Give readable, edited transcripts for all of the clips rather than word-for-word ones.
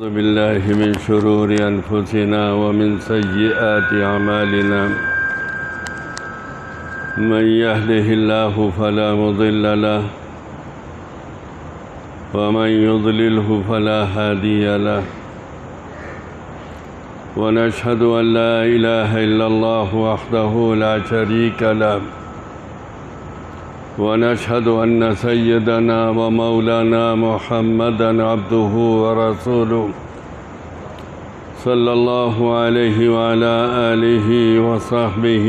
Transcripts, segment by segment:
أعوذ بالله من شرور أنفسنا ومن سيئات أعمالنا من يهده الله فلا مضل له ومن يضلله فلا هادي له ونشهد أن لا إله إلا الله وحده لا شريك له ونشهد أن سيدنا ومولانا محمدًا عبده ورسوله صلى الله عليه وعلى آله وصحبه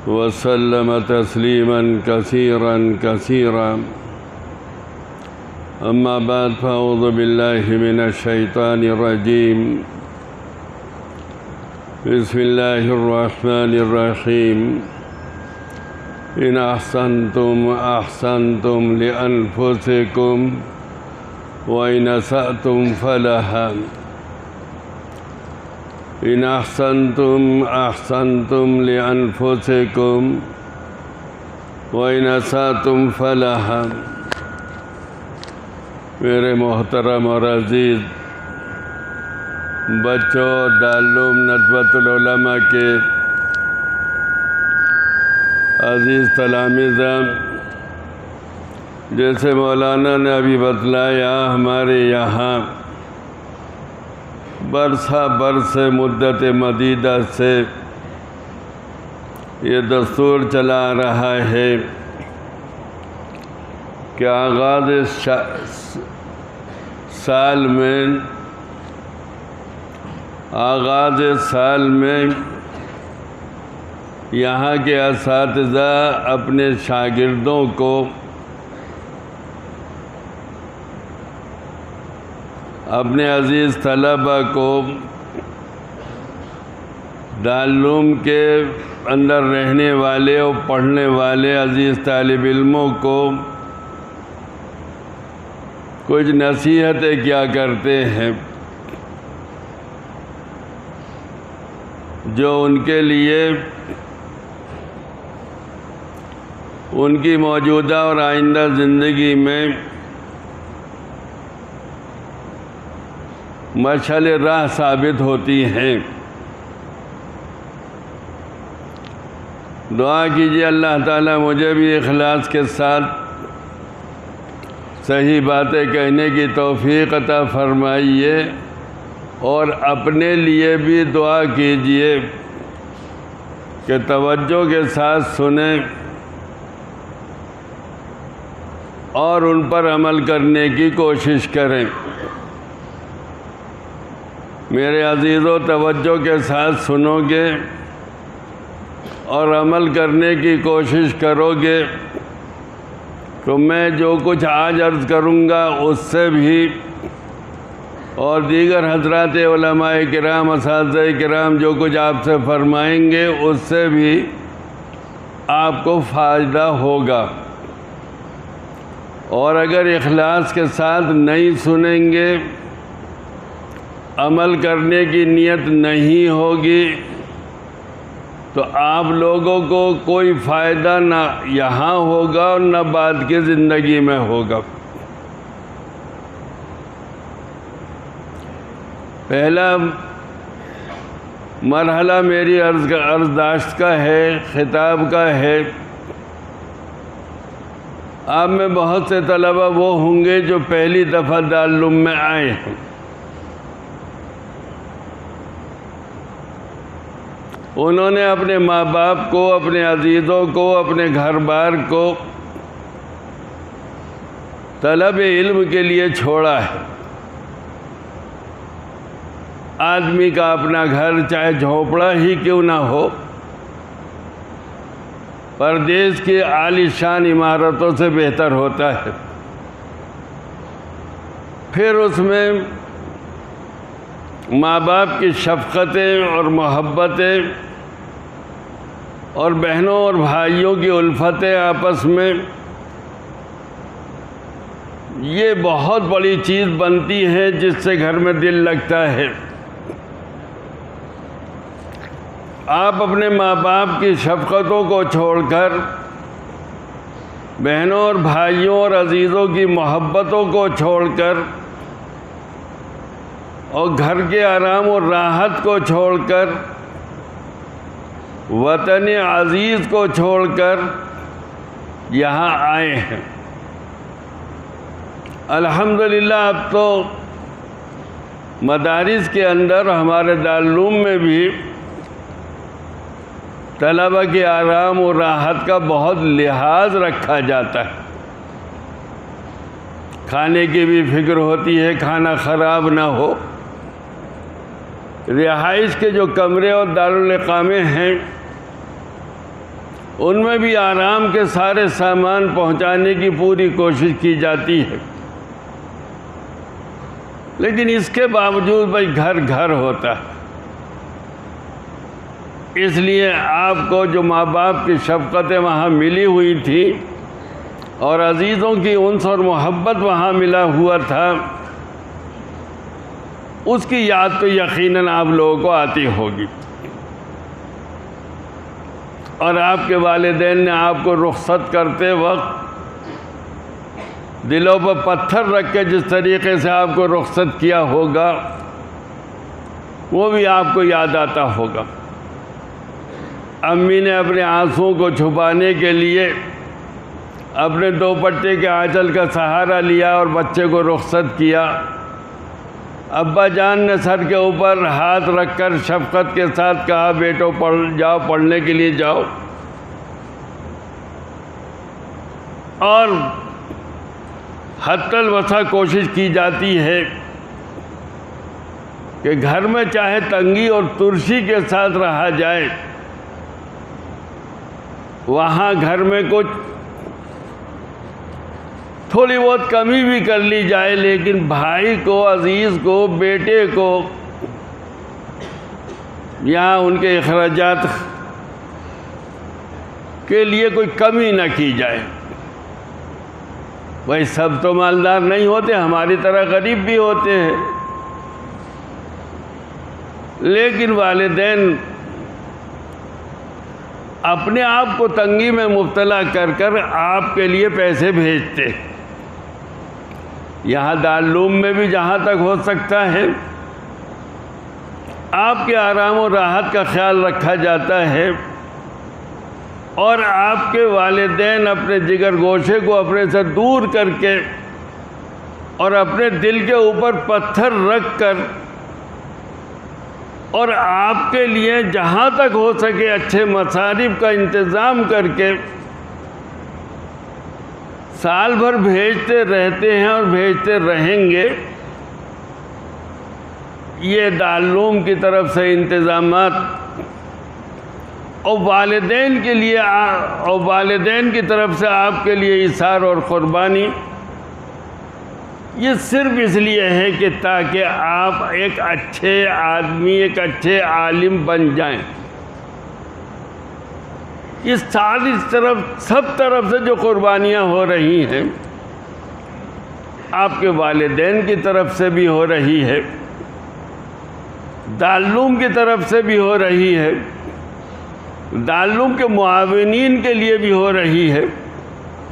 وسلم تسليمًا كثيرًا كثيرًا أما بعد فأعوذ بالله من الشيطان الرجيم بسم الله الرحمن الرحيم إن أحسنتم أحسنتم لأنفسكم وإن أسأتم فلها إن أحسنتم أحسنتم لأنفسكم وإن أسأتم فلها میرے محترم اور عزیز بچوں، دارالعلوم ندوۃ العلماء کے عزیز تلامذہ، جیسے مولانا نے ابھی بتلایا، ہمارے یہاں برسہ برس مدت مدیدہ سے یہ دستور چلا رہا ہے کہ آغاز سال میں یہاں کے اساتذہ اپنے شاگردوں کو اپنے عزیز طلبہ کو دارالعلوم کے اندر رہنے والے اور پڑھنے والے عزیز طالب علموں کو کچھ نصیحتیں کیا کرتے ہیں جو ان کے لیے ان کی موجودہ اور آئندہ زندگی میں مشعل راہ ثابت ہوتی ہیں۔ دعا کیجیے اللہ تعالیٰ مجھے بھی اخلاص کے ساتھ صحیح باتیں کہنے کی توفیق عطا فرمائیے، اور اپنے لیے بھی دعا کیجیے کہ توجہ کے ساتھ سنیں اور ان پر عمل کرنے کی کوشش کریں۔ میرے عزیزوں، توجہ کے ساتھ سنو گے اور عمل کرنے کی کوشش کرو گے تو میں جو کچھ آج عرض کروں گا اس سے بھی، اور دیگر حضرات علماء کرام، اساتذہ کرام جو کچھ آپ سے فرمائیں گے اس سے بھی آپ کو فائدہ ہوگا۔ اور اگر اخلاص کے ساتھ نہیں سنیں گے، عمل کرنے کی نیت نہیں ہوگی، تو آپ لوگوں کو کوئی فائدہ نہ یہاں ہوگا اور نہ بعد کی زندگی میں ہوگا۔ پہلا مرحلہ میری عرضداشت کا ہے، خطاب کا ہے۔ آپ میں بہت سے طلبہ وہ ہوں گے جو پہلی دفعہ دارالعلوم میں آئے ہیں۔ انہوں نے اپنے ماں باپ کو، اپنے عزیزوں کو، اپنے گھر بار کو طلب علم کے لیے چھوڑا ہے۔ آدمی کا اپنا گھر چاہے جھونپڑا ہی کیوں نہ ہو، پردیس کی عالی شان عمارتوں سے بہتر ہوتا ہے۔ پھر اس میں ماں باپ کی شفقتیں اور محبتیں اور بہنوں اور بھائیوں کی الفتیں آپس میں، یہ بہت بڑی چیز بنتی ہے جس سے گھر میں دل لگتا ہے۔ آپ اپنے ماں باپ کی شفقتوں کو چھوڑ کر بہنوں اور بھائیوں اور عزیزوں کی محبتوں کو چھوڑ کر اور گھر کے آرام اور راحت کو چھوڑ کر وطن عزیز کو چھوڑ کر یہاں آئے ہیں۔ الحمدللہ اب تو مدارس کے اندر ہمارے دارالعلوم میں بھی طلبہ کے آرام و راحت کا بہت لحاظ رکھا جاتا ہے۔ کھانے کی بھی فکر ہوتی ہے، کھانا خراب نہ ہو۔ رہائش کے جو کمرے اور دارالاقامے ہیں ان میں بھی آرام کے سارے سامان پہنچانے کی پوری کوشش کی جاتی ہے، لیکن اس کے باوجود بھائی گھر گھر ہوتا ہے۔ اس لیے آپ کو جو ماں باپ کی شفقتیں وہاں ملی ہوئی تھی اور عزیزوں کی انس اور محبت وہاں ملا ہوا تھا، اس کی یاد تو یقیناً آپ لوگوں کو آتی ہوگی۔ اور آپ کے والدین نے آپ کو رخصت کرتے وقت دلوں پر پتھر رکھ کے جس طریقے سے آپ کو رخصت کیا ہوگا وہ بھی آپ کو یاد آتا ہوگا۔ امی نے اپنے آنسوؤں کو چھپانے کے لیے اپنے دوپٹے کے آنچل کا سہارا لیا اور بچے کو رخصت کیا۔ ابا جان نے سر کے اوپر ہاتھ رکھ کر شفقت کے ساتھ کہا، بیٹو پڑھنے کے لیے جاؤ۔ اور حتی الوسع کوشش کی جاتی ہے کہ گھر میں چاہے تنگی اور ترشی کے ساتھ رہا جائے، وہاں گھر میں کچھ تھوڑی بہت کمی بھی کر لی جائے، لیکن بھائی کو، عزیز کو، بیٹے کو یہاں ان کے اخراجات کے لیے کوئی کمی نہ کی جائے۔ بھائی سب تو مالدار نہیں ہوتے، ہماری طرح غریب بھی ہوتے ہیں، لیکن والدین اپنے آپ کو تنگی میں مبتلا کر کر آپ کے لیے پیسے بھیجتے۔ یہاں دارالعلوم میں بھی جہاں تک ہو سکتا ہے آپ کے آرام و راحت کا خیال رکھا جاتا ہے، اور آپ کے والدین اپنے جگر گوشے کو اپنے سے دور کر کے اور اپنے دل کے اوپر پتھر رکھ کر اور آپ کے لیے جہاں تک ہو سکے اچھے مصارف کا انتظام کر کے سال بھر بھیجتے رہتے ہیں اور بھیجتے رہیں گے۔ یہ دارالعلوم کی طرف سے انتظامات اور والدین کے لیے اور والدین کی طرف سے آپ کے لیے ایثار اور قربانی، یہ صرف اس لیے ہے کہ تاکہ آپ ایک اچھے آدمی، ایک اچھے عالم بن جائیں۔ اس ساری سب طرف سے جو قربانیاں ہو رہی ہیں، آپ کے والدین کی طرف سے بھی ہو رہی ہے، دارالعلوم کی طرف سے بھی ہو رہی ہے، دارالعلوم کے معاونین کے لیے بھی ہو رہی ہے،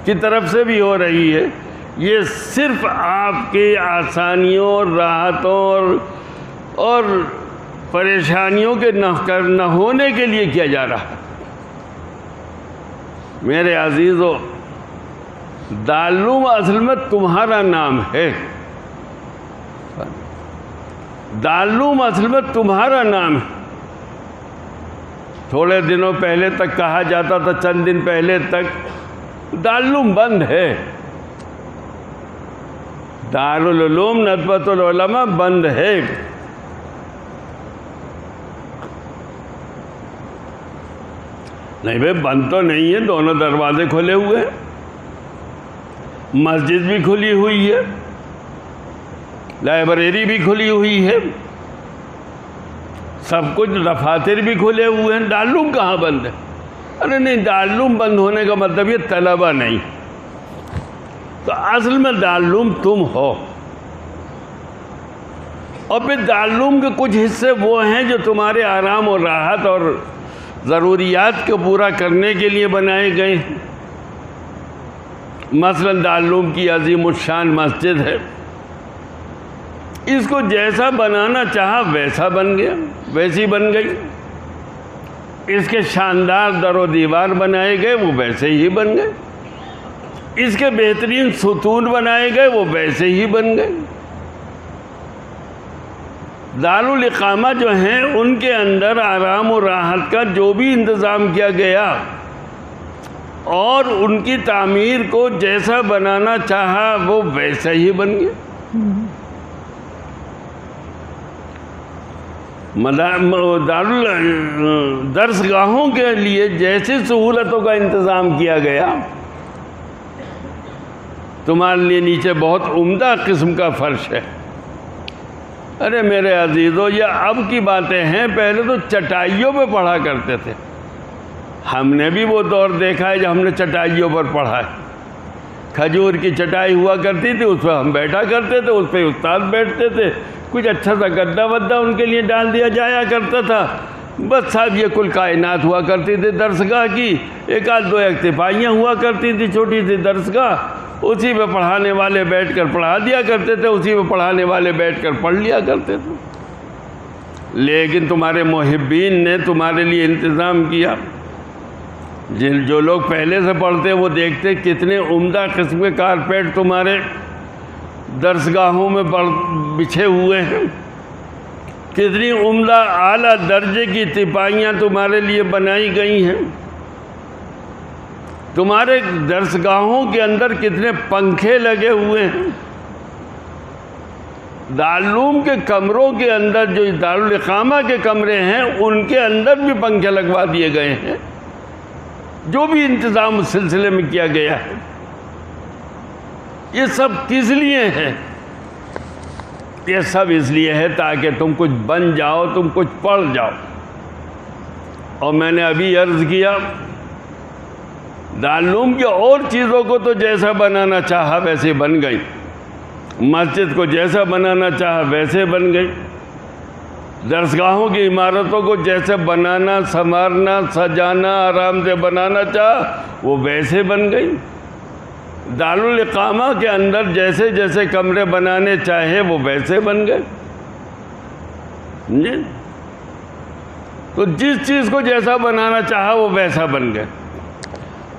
کی طرف سے بھی ہو رہی ہے۔ یہ صرف آپ کی آسانیوں اور راحتوں اور پریشانیوں کے نہ ہونے کے لیے کیا جا رہا ہے۔ میرے عزیزو، دارالعلوم اصل میں تمہارا نام ہے۔ دارالعلوم اصل میں تمہارا نام ہے۔ تھوڑے دنوں پہلے تک کہا جاتا تھا، چند دن پہلے تک دارالعلوم بند ہے، دارالعلوم ندوۃ العلماء بند ہے۔ نہیں بھائی، بند تو نہیں ہے، دونوں دروازے کھلے ہوئے ہیں، مسجد بھی کھلی ہوئی ہے، لائبریری بھی کھلی ہوئی ہے، سب کچھ، دفاتر بھی کھلے ہوئے ہیں۔ دارالعلوم کہاں بند ہے؟ ارے نہیں، دارالعلوم بند ہونے کا مطلب یہ طلبہ نہیں، تو اصل میں دارالعلوم تم ہو۔ اور پھر دارالعلوم کے کچھ حصے وہ ہیں جو تمہارے آرام اور راحت اور ضروریات کو پورا کرنے کے لیے بنائے گئے ہیں۔ مثلا دارالعلوم کی عظیم الشان مسجد ہے، اس کو جیسا بنانا چاہا ویسا بن گیا، ویسی بن گئی۔ اس کے شاندار در و دیوار بنائے گئے، وہ ویسے ہی بن گئے۔ اس کے بہترین ستون بنائے گئے، وہ ویسے ہی بن گئے۔ دارالاقامہ جو ہیں ان کے اندر آرام و راحت کا جو بھی انتظام کیا گیا اور ان کی تعمیر کو جیسا بنانا چاہا وہ ویسا ہی بن گیا۔ درسگاہوں کے لیے جیسی سہولتوں کا انتظام کیا گیا، تمہارے لیے نیچے بہت عمدہ قسم کا فرش ہے۔ ارے میرے عزیزو، یہ اب کی باتیں ہیں، پہلے تو چٹائیوں پہ پڑھا کرتے تھے۔ ہم نے بھی وہ دور دیکھا ہے جب ہم نے چٹائیوں پر پڑھا ہے۔ کھجور کی چٹائی ہوا کرتی تھی، اس پہ ہم بیٹھا کرتے تھے، اس پہ استاد بیٹھتے تھے، کچھ اچھا سا گدا ودا ان کے لیے ڈال دیا جایا کرتا تھا، بس صاحب یہ کل کائنات ہوا کرتی تھی درسگاہ کی۔ ایک آدھ دو اکتفائیاں ہوا کرتی تھی، چھوٹی سی درسگاہ، اسی پہ پڑھانے والے بیٹھ کر پڑھا دیا کرتے تھے، اسی پہ پڑھانے والے بیٹھ کر پڑھ لیا کرتے تھے۔ لیکن تمہارے محبین نے تمہارے لیے انتظام کیا۔ جو لوگ پہلے سے پڑھتے وہ دیکھتے کتنے عمدہ قسم کے کارپیٹ تمہارے درسگاہوں میں بچھے ہوئے ہیں، کتنی عمدہ اعلیٰ درجے کی تپائیاں تمہارے لیے بنائی گئی ہیں، تمہارے درسگاہوں کے اندر کتنے پنکھے لگے ہوئے ہیں۔ دارالعلوم کے کمروں کے اندر جو دارالاقامہ کے کمرے ہیں ان کے اندر بھی پنکھے لگوا دیے گئے ہیں۔ جو بھی انتظام اس سلسلے میں کیا گیا ہے، یہ سب کس لیے ہے؟ یہ سب اس لیے ہے تاکہ تم کچھ بن جاؤ، تم کچھ پڑھ جاؤ۔ اور میں نے ابھی عرض کیا، دارالعلوم کی اور چیزوں کو تو جیسا بنانا چاہا ویسے بن گئی، مسجد کو جیسا بنانا چاہا ویسے بن گئی، درسگاہوں کی عمارتوں کو جیسے بنانا، سنوارنا، سجانا، آرام سے بنانا چاہا وہ ویسے بن گئی۔ دارالاقامہ کے اندر جیسے جیسے کمرے بنانے چاہے وہ ویسے بن گئے۔ جی تو جس چیز کو جیسا بنانا چاہا وہ ویسا بن گئے۔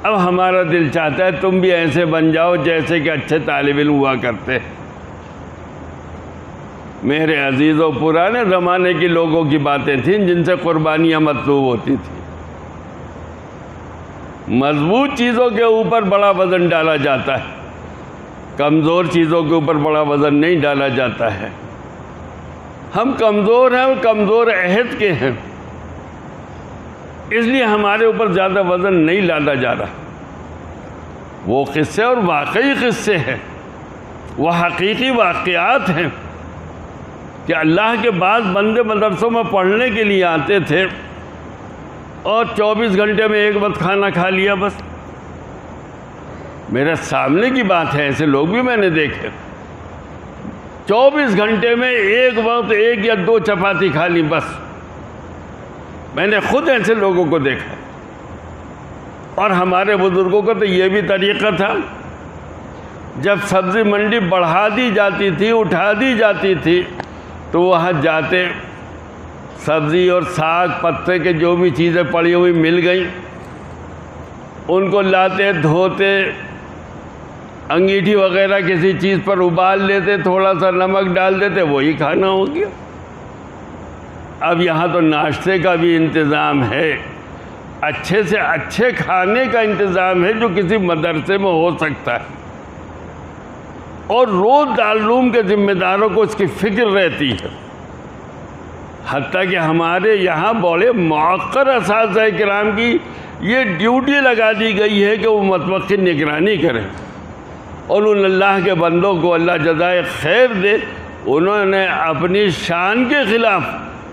اب ہمارا دل چاہتا ہے تم بھی ایسے بن جاؤ جیسے کہ اچھے طالب علم ہوا کرتے۔ میرے عزیزوں، پرانے زمانے کے لوگوں کی باتیں تھیں جن سے قربانیاں مطلوب ہوتی تھیں۔ مضبوط چیزوں کے اوپر بڑا وزن ڈالا جاتا ہے، کمزور چیزوں کے اوپر بڑا وزن نہیں ڈالا جاتا ہے۔ ہم کمزور ہیں اور کمزور عہد کے ہیں، اس لیے ہمارے اوپر زیادہ وزن نہیں ڈالا جا رہا۔ وہ قصے اور واقعی قصے ہیں، وہ حقیقی واقعات ہیں کہ اللہ کے بعض بندے مدرسوں میں پڑھنے کے لیے آتے تھے اور 24 گھنٹے میں ایک وقت کھانا کھا لیا بس۔ میرے سامنے کی بات ہے، ایسے لوگ بھی میں نے دیکھے، 24 گھنٹے میں ایک وقت 1 یا 2 چپاتی کھا لی بس۔ میں نے خود ایسے لوگوں کو دیکھا۔ اور ہمارے بزرگوں کا تو یہ بھی طریقہ تھا، جب سبزی منڈی بڑھا دی جاتی تھی، اٹھا دی جاتی تھی، تو وہاں جاتے، سبزی اور ساگ پتے کے جو بھی چیزیں پڑی ہوئی مل گئیں ان کو لاتے، دھوتے، انگیٹھی وغیرہ کسی چیز پر ابال لیتے، تھوڑا سا نمک ڈال دیتے، وہی کھانا ہو گیا۔ اب یہاں تو ناشتے کا بھی انتظام ہے، اچھے سے اچھے کھانے کا انتظام ہے جو کسی مدرسے میں ہو سکتا ہے، اور روز دارالعلوم کے ذمہ داروں کو اس کی فکر رہتی ہے۔ حتیٰ کہ ہمارے یہاں بڑے موقر اساتذہ کرام کی یہ ڈیوٹی لگا دی گئی ہے کہ وہ مطبخ کی نگرانی کریں، اور ان اللہ کے بندوں کو اللہ جزائے خیر دے، انہوں نے اپنی شان کے خلاف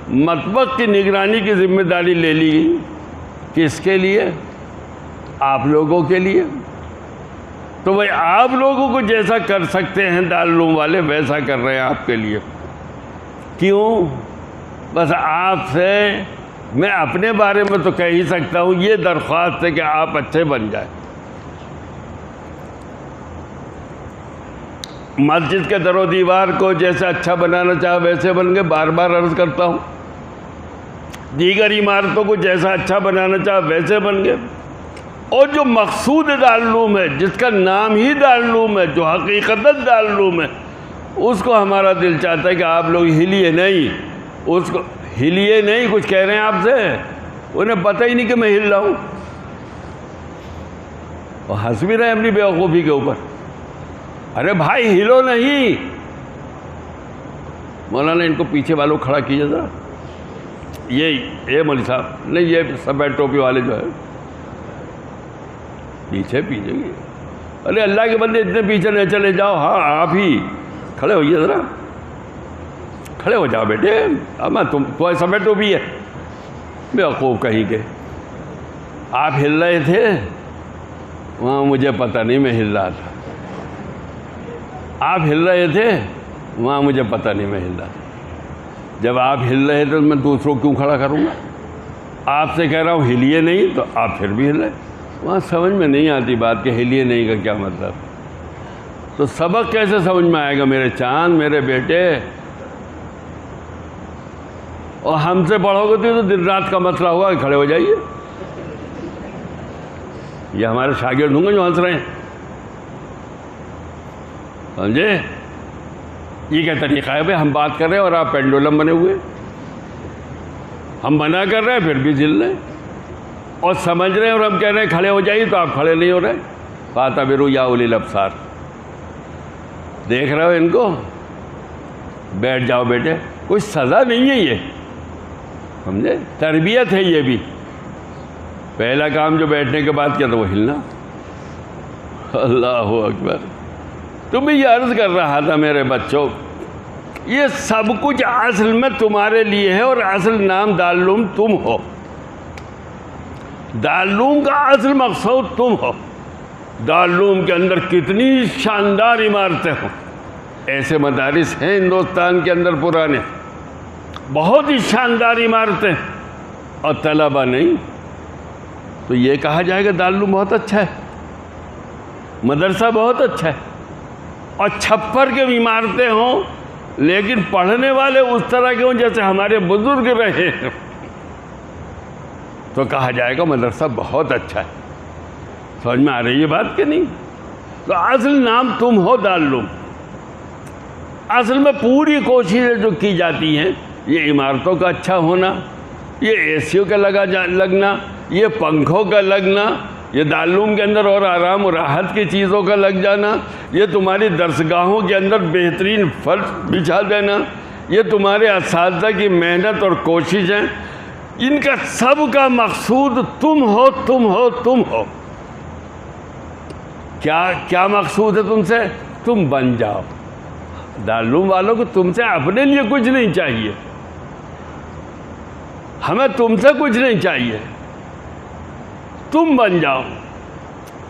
مطبخ کی نگرانی کی ذمہ داری لے لی گئی۔ کس کے لیے؟ آپ لوگوں کے لیے۔ تو بھائی آپ لوگوں کو جیسا کر سکتے ہیں دارالعلوم والے ویسا کر رہے ہیں آپ کے لیے۔ کیوں؟ بس آپ سے میں اپنے بارے میں تو کہہ ہی سکتا ہوں، یہ درخواست ہے کہ آپ اچھے بن جائیں۔ مسجد کے در و دیوار کو جیسے اچھا بنانا چاہا ویسے بن گئے، بار بار عرض کرتا ہوں. دیگر عمارتوں کو جیسا اچھا بنانا چاہا ویسے بن گئے. اور جو مقصود دارالعلوم ہے، جس کا نام ہی دارالعلوم ہے، جو حقیقتاً دارالعلوم ہے، اس کو ہمارا دل چاہتا ہے کہ آپ لوگ ہلیے نہیں. اس کو ہلیے نہیں. کچھ کہہ رہے ہیں آپ سے، انہیں پتہ ہی نہیں کہ میں ہل رہا ہوں، اور ہنس بھی رہے ہیں اپنی بیوقوفی کے اوپر. ارے بھائی ہلو نہیں. مولانا ان کو پیچھے والوں کھڑا کیجیے ذرا. یہ مولوی صاحب نہیں، یہ سفید ٹوپی والے جو ہے پیچھے گے. ارے اللہ کے بندے اتنے پیچھے نہیں چلے جاؤ. ہاں آپ ہی کھڑے ہوئیے ذرا، کھڑے ہو جاؤ بیٹے. اب تم سفید ٹوپی ہے بیوقوف کہیں کے. آپ ہل رہے تھے وہاں، مجھے پتہ نہیں میں ہل رہا تھا. آپ ہل رہے تھے وہاں، مجھے پتہ نہیں میں ہل رہا تھا. جب آپ ہل رہے تھے تو میں دوسروں کیوں کھڑا کروں گا؟ آپ سے کہہ رہا ہوں ہلیے نہیں، تو آپ پھر بھی ہل رہے. وہاں سمجھ میں نہیں آتی بات کہ ہلیے نہیں کا کیا مطلب. تو سبق کیسے سمجھ میں آئے گا میرے چاند، میرے بیٹے؟ اور ہم سے پڑھو گے تو دن رات کا مسئلہ ہوگا کہ کھڑے ہو جائیے. یہ ہمارے شاگرد ہوں گے جو ہنس رہے ہیں، سمجھے؟ یہ کیا طریقہ ہے بھائی؟ ہم بات کر رہے ہیں اور آپ پینڈولم بنے ہوئے. ہم منع کر رہے ہیں پھر بھی جل رہے ہیں، اور سمجھ رہے ہیں اور ہم کہہ رہے ہیں کھڑے ہو جائیے تو آپ کھڑے نہیں ہو رہے. فَاعْتَبِرُوا يَا أُولِي الْأَبْصَارِ. دیکھ رہے ہو ان کو؟ بیٹھ جاؤ بیٹے. کوئی سزا نہیں ہے یہ، سمجھے؟ تربیت ہے یہ بھی. پہلا کام جو بیٹھنے کے بعد کیا تھا وہ ہلنا. اللہ اکبر. تو میں یہ عرض کر رہا تھا میرے بچوں، یہ سب کچھ اصل میں تمہارے لیے ہے، اور اصل نام دارالعلوم تم ہو. دارالعلوم کا اصل مقصود تم ہو. دارالعلوم کے اندر کتنی شاندار عمارتیں ہوں. ایسے مدارس ہیں ہندوستان کے اندر پرانے، بہت ہی شاندار عمارتیں، اور طلبہ نہیں. تو یہ کہا جائے گا دارالعلوم بہت اچھا ہے، مدرسہ بہت اچھا ہے، اور چھپر کے عمارتیں ہوں لیکن پڑھنے والے اس طرح کے ہوں جیسے ہمارے بزرگ رہے ہیں، تو کہا جائے گا مدرسہ بہت اچھا ہے. سمجھ میں آ رہی ہے بات کہ نہیں؟ تو اصل نام تم ہو دارالعلوم. اصل میں پوری کوششیں جو کی جاتی ہیں، یہ عمارتوں کا اچھا ہونا، یہ اے سیوں کا لگنا، یہ پنکھوں کا لگنا، یہ دارالعلوم کے اندر اور آرام و راحت کی چیزوں کا لگ جانا، یہ تمہاری درسگاہوں کے اندر بہترین فرش بچھا دینا، یہ تمہارے اساتذہ کی محنت اور کوششیں، ان کا سب کا مقصود تم ہو، تم ہو، تم ہو. کیا مقصود ہے تم سے؟ تم بن جاؤ. دارالعلوم والوں کو تم سے اپنے لیے کچھ نہیں چاہیے، ہمیں تم سے کچھ نہیں چاہیے. تم بن جاؤ،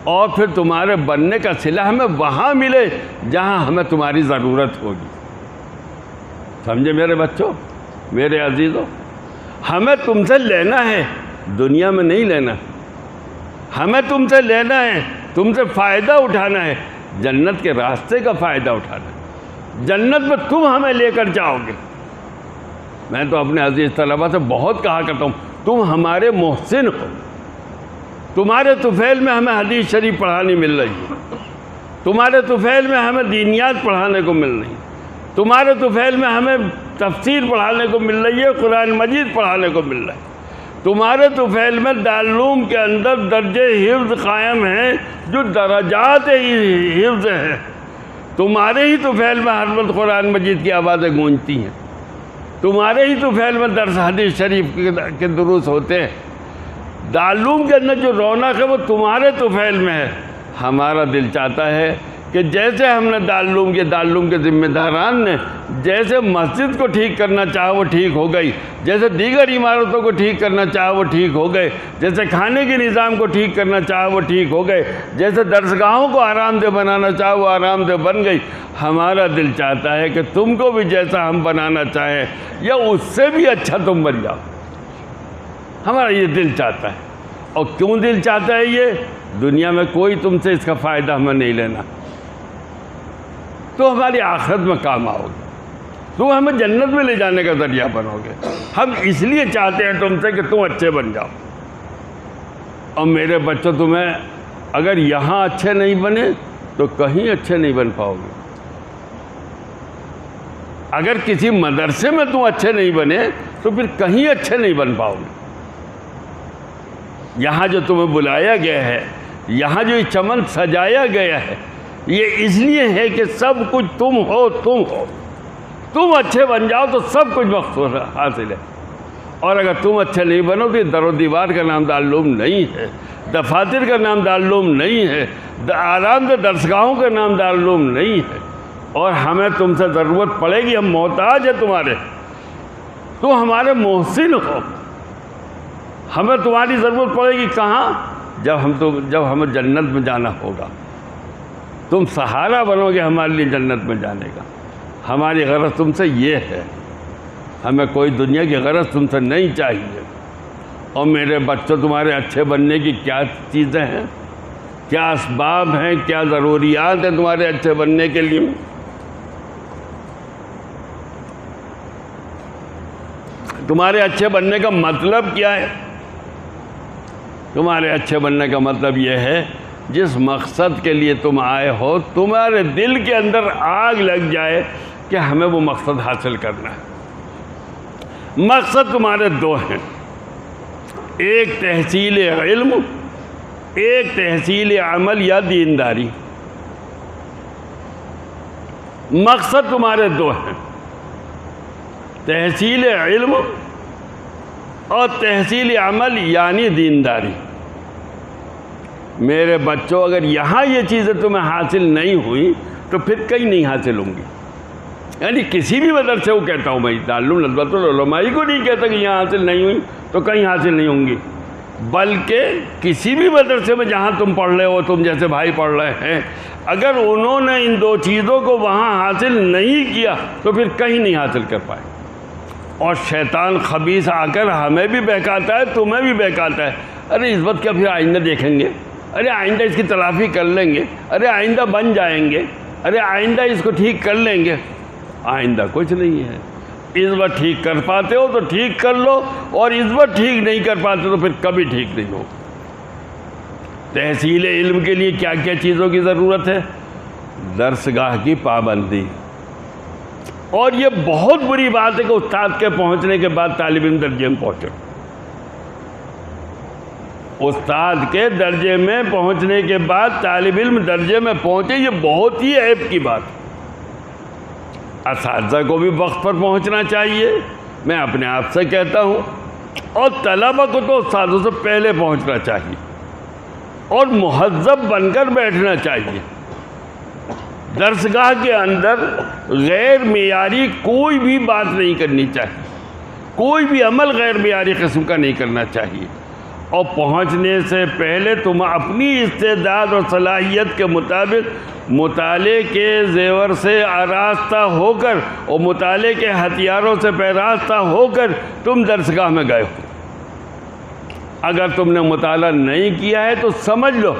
اور پھر تمہارے بننے کا صلہ ہمیں وہاں ملے جہاں ہمیں تمہاری ضرورت ہوگی. سمجھے میرے بچوں، میرے عزیزوں؟ ہمیں تم سے لینا ہے، دنیا میں نہیں لینا. ہمیں تم سے لینا ہے، تم سے فائدہ اٹھانا ہے، جنت کے راستے کا فائدہ اٹھانا ہے. جنت میں تم ہمیں لے کر جاؤ گے. میں تو اپنے عزیز طلبہ سے بہت کہا کرتا ہوں، تم ہمارے محسن ہو. تمہارے طفیل میں ہمیں حدیث شریف پڑھانی مل رہی ہے، تمہارے طفیل میں ہمیں دینیات پڑھانے کو مل رہی ہے، تمہارے طفیل میں ہمیں تفسیر پڑھانے کو مل رہی ہے، قرآن مجید پڑھانے کو مل رہا ہے. تمہارے طفیل میں دارالعلوم کے اندر درجے حفظ قائم ہیں جو درجات حفظ ہیں. تمہارے ہی طفیل میں ہر وقت قرآن مجید کی آوازیں گونجتی ہیں، تمہارے ہی طفیل میں درس حدیث شریف کے دروس ہوتے ہیں. دارالعلوم کے اندر جو رونق ہے وہ تمہارے طفیل میں ہے. ہمارا دل چاہتا ہے کہ جیسے ہم نے دارالعلوم کے ذمہ داران نے جیسے مسجد کو ٹھیک کرنا چاہا وہ ٹھیک ہو گئی، جیسے دیگر عمارتوں کو ٹھیک کرنا چاہا وہ ٹھیک ہو گئے، جیسے کھانے کے نظام کو ٹھیک کرنا چاہا وہ ٹھیک ہو گئے، جیسے درسگاہوں کو آرام دہ بنانا چاہا وہ آرام دہ بن گئی. ہمارا دل چاہتا ہے کہ تم کو بھی جیسا ہم بنانا چاہیں یا اس سے بھی اچھا تم بن جاؤ. ہمارا یہ دل چاہتا ہے. اور کیوں دل چاہتا ہے یہ؟ دنیا میں کوئی تم سے اس کا فائدہ ہمیں نہیں لینا. تو ہماری آخرت میں کام آؤ گے، تم ہمیں جنت میں لے جانے کا ذریعہ بنو گے۔ ہم اس لیے چاہتے ہیں تم سے کہ تم اچھے بن جاؤ۔ اور میرے بچوں، تمہیں اگر یہاں اچھے نہیں بنے تو کہیں اچھے نہیں بن پاؤ گے۔ اگر کسی مدرسے میں تم اچھے نہیں بنے تو پھر کہیں اچھے نہیں بن پاؤ گے۔ یہاں جو تمہیں بلایا گیا ہے، یہاں جو یہ چمن سجایا گیا ہے، یہ اس لیے ہے کہ سب کچھ تم ہو، تم اچھے بن جاؤ تو سب کچھ مقصود حاصل ہے۔ اور اگر تم اچھے نہیں بنو تو در و دیوار کا نام دارالعلوم نہیں ہے، دفاتر کا نام دارالعلوم نہیں ہے، آرام دہ درسگاہوں کا نام دارالعلوم نہیں ہے۔ اور ہمیں تم سے ضرورت پڑے گی، ہم محتاج ہیں تمہارے، تم ہمارے محسن ہو، ہمیں تمہاری ضرورت پڑے گی کہاں؟ جب ہمیں جنت میں جانا ہوگا، تم سہارا بنو گے ہمارے لیے جنت میں جانے کا۔ ہماری غرض تم سے یہ ہے، ہمیں کوئی دنیا کی غرض تم سے نہیں چاہیے۔ اور میرے بچوں، تمہارے اچھے بننے کی کیا چیزیں ہیں، کیا اسباب ہیں، کیا ضروریات ہیں تمہارے اچھے بننے کے لیے؟ تمہارے اچھے بننے کا مطلب کیا ہے؟ تمہارے اچھے بننے کا مطلب یہ ہے، جس مقصد کے لیے تم آئے ہو، تمہارے دل کے اندر آگ لگ جائے کہ ہمیں وہ مقصد حاصل کرنا ہے۔ مقصد تمہارے دو ہیں، ایک تحصیل علم، ایک تحصیل عمل یا دینداری۔ مقصد تمہارے دو ہیں، تحصیل علم اور تحصیل عمل یعنی دینداری۔ میرے بچوں، اگر یہاں یہ چیزیں تمہیں حاصل نہیں ہوئی تو پھر کہیں نہیں حاصل ہوں گی۔ یعنی کسی بھی مدرسے کو کہتا ہوں میں، دارالعلوم ندوۃ العلماء کو نہیں کہتا کہ یہاں حاصل نہیں ہوئی تو کہیں حاصل نہیں ہوں گی، بلکہ کسی بھی مدرسے میں جہاں تم پڑھ رہے ہو، تم جیسے بھائی پڑھ رہے ہیں، اگر انہوں نے ان دو چیزوں کو وہاں حاصل نہیں کیا تو پھر کہیں نہیں حاصل کر پائے۔ اور شیطان خبیث آ کر ہمیں بھی بہکاتا ہے، تمہیں بھی بہکاتا ہے، ارے اس وقت کیا پھر آئندہ دیکھیں گے، ارے آئندہ اس کی تلافی کر لیں گے، ارے آئندہ بن جائیں گے، ارے آئندہ اس کو ٹھیک کر لیں گے۔ آئندہ کچھ نہیں ہے، اس وقت ٹھیک کر پاتے ہو تو ٹھیک کر لو، اور اس وقت ٹھیک نہیں کر پاتے تو پھر کبھی ٹھیک نہیں ہو۔ تحصیل علم کے لیے کیا کیا چیزوں کی ضرورت ہے؟ درسگاہ کی پابندی۔ اور یہ بہت بری بات ہے کہ استاد کے پہنچنے کے بعد طالب علم درجے میں پہنچے۔ استاد کے درجے میں پہنچنے کے بعد طالب علم درجے میں پہنچے، یہ بہت ہی عیب کی بات ہے۔ اساتذہ کو بھی وقت پر پہنچنا چاہیے، میں اپنے آپ سے کہتا ہوں، اور طلبہ کو تو استادوں سے پہلے پہنچنا چاہیے، اور مہذب بن کر بیٹھنا چاہیے۔ درسگاہ کے اندر غیر معیاری کوئی بھی بات نہیں کرنی چاہیے، کوئی بھی عمل غیر معیاری قسم کا نہیں کرنا چاہیے۔ اور پہنچنے سے پہلے تم اپنی استعداد اور صلاحیت کے مطابق مطالعے کے زیور سے آراستہ ہو کر اور مطالعے کے ہتھیاروں سے پیراستہ ہو کر تم درسگاہ میں گئے ہو۔ اگر تم نے مطالعہ نہیں کیا ہے تو سمجھ لو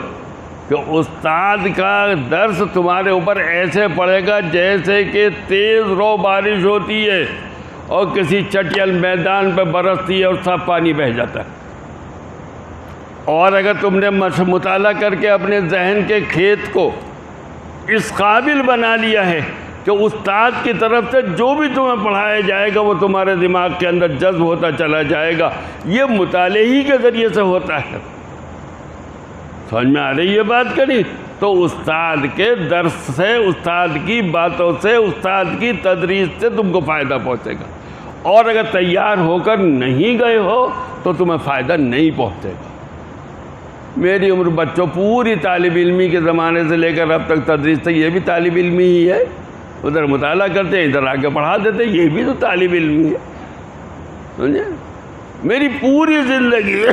کہ استاد کا درس تمہارے اوپر ایسے پڑے گا جیسے کہ تیز رو بارش ہوتی ہے اور کسی چٹیل میدان پہ برستی ہے اور سب پانی بہہ جاتا ہے۔ اور اگر تم نے مطالعہ کر کے اپنے ذہن کے کھیت کو اس قابل بنا لیا ہے کہ استاد کی طرف سے جو بھی تمہیں پڑھایا جائے گا وہ تمہارے دماغ کے اندر جذب ہوتا چلا جائے گا، یہ مطالعے ہی کے ذریعے سے ہوتا ہے۔ سمجھ میں آ رہی ہے بات کریں؟ تو استاد کے درس سے، استاد کی باتوں سے، استاد کی تدریس سے تم کو فائدہ پہنچے گا، اور اگر تیار ہو کر نہیں گئے ہو تو تمہیں فائدہ نہیں پہنچے گا۔ میری عمر بچوں پوری طالب علمی کے زمانے سے لے کر اب تک تدریس تک یہ بھی طالب علمی ہی ہے، ادھر مطالعہ کرتے ہیں ادھر آ کے پڑھا دیتے، یہ بھی تو طالب علمی ہے۔ سمجھے؟ میری پوری زندگی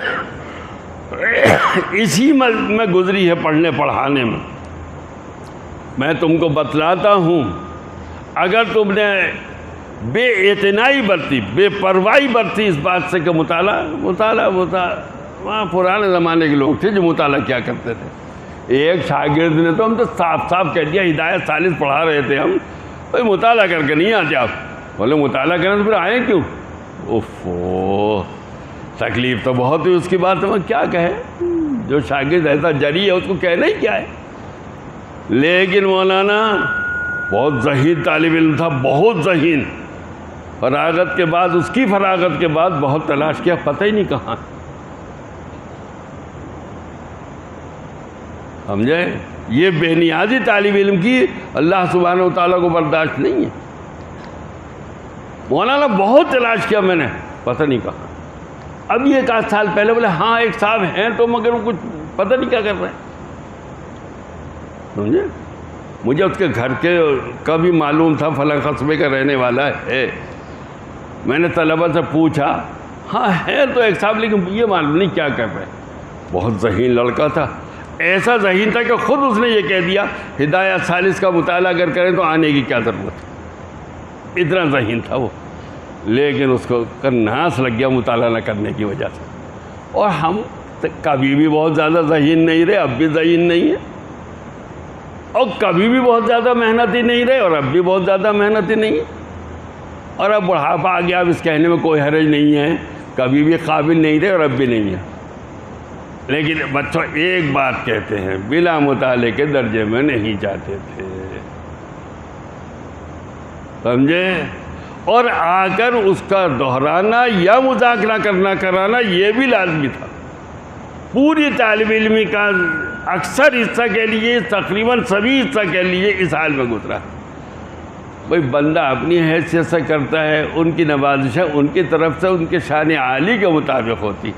اسی میں گزری ہے، پڑھنے پڑھانے میں۔ میں تم کو بتلاتا ہوں، اگر تم نے بے اعتنائی برتی، بے پرواہی برتی اس بات سے کہ مطالعہ وہاں پرانے زمانے کے لوگ تھے جو مطالعہ کیا کرتے تھے، ایک شاگرد نے تو ہم تو صاف صاف کہہ دیا، ہدایت ثالث پڑھا رہے تھے ہم، بھائی مطالعہ کر کے نہیں آتے آپ؟ بولے مطالعہ کریں تو پھر آئیں کیوں؟ اوفو، تکلیف تو بہت ہوئی اس کی بات میں کیا کہے، جو شاگرد ایسا جری ہے اس کو کہنا ہی کیا ہے۔ لیکن مولانا بہت ذہین طالب علم تھا، بہت ذہین، فراغت کے بعد، اس کی فراغت کے بعد بہت تلاش کیا، پتہ ہی نہیں کہاں، سمجھے؟ یہ بے نیازی طالب علم کی اللہ سبحانہ و تعالیٰ کو برداشت نہیں ہے۔ مولانا بہت تلاش کیا میں نے، پتہ نہیں کہاں۔ اب یہ 1 سال پہلے بولے ہاں ایک صاحب ہیں تو مگر وہ کچھ پتہ نہیں کیا کر رہے ہیں، سمجھے؟ مجھے اس کے گھر کے کا بھی معلوم تھا، فلاں قصبے کا رہنے والا ہے۔ میں نے طلبہ سے پوچھا، ہاں ہے تو ایک صاحب، لیکن یہ معلوم نہیں کیا کر رہے۔ بہت ذہین لڑکا تھا، ایسا ذہین تھا کہ خود اس نے یہ کہہ دیا ہدایت ثالث کا مطالعہ اگر کریں تو آنے کی کیا ضرورت ہے، اتنا ذہین تھا وہ۔ لیکن اس کو کناس لگ گیا مطالعہ نہ کرنے کی وجہ سے، اور ہم کبھی بھی بہت زیادہ ذہین نہیں رہے، اب بھی ذہین نہیں ہے، اور کبھی بھی بہت زیادہ محنتی نہیں رہے، اور اب بھی بہت زیادہ محنتی نہیں ہے، اور اب بڑھاپا آ گیا، اب اس کہنے میں کوئی حرج نہیں ہے، کبھی بھی قابل نہیں رہے اور اب بھی نہیں ہے۔ لیکن بچوں ایک بات کہتے ہیں، بلا مطالعے کے درجے میں نہیں جاتے تھے، سمجھے؟ اور آ کر اس کا دہرانا یا مذاکرہ کرانا یہ بھی لازمی تھا۔ پوری طالب علمی کا اکثر حصہ کے لیے، تقریباً سبھی حصہ کے لیے اس حال میں گزرا۔ بھئی بندہ اپنی حیثیت سے کرتا ہے، ان کی نوازشیں ان کی طرف سے ان کے شان عالی کے مطابق ہوتی۔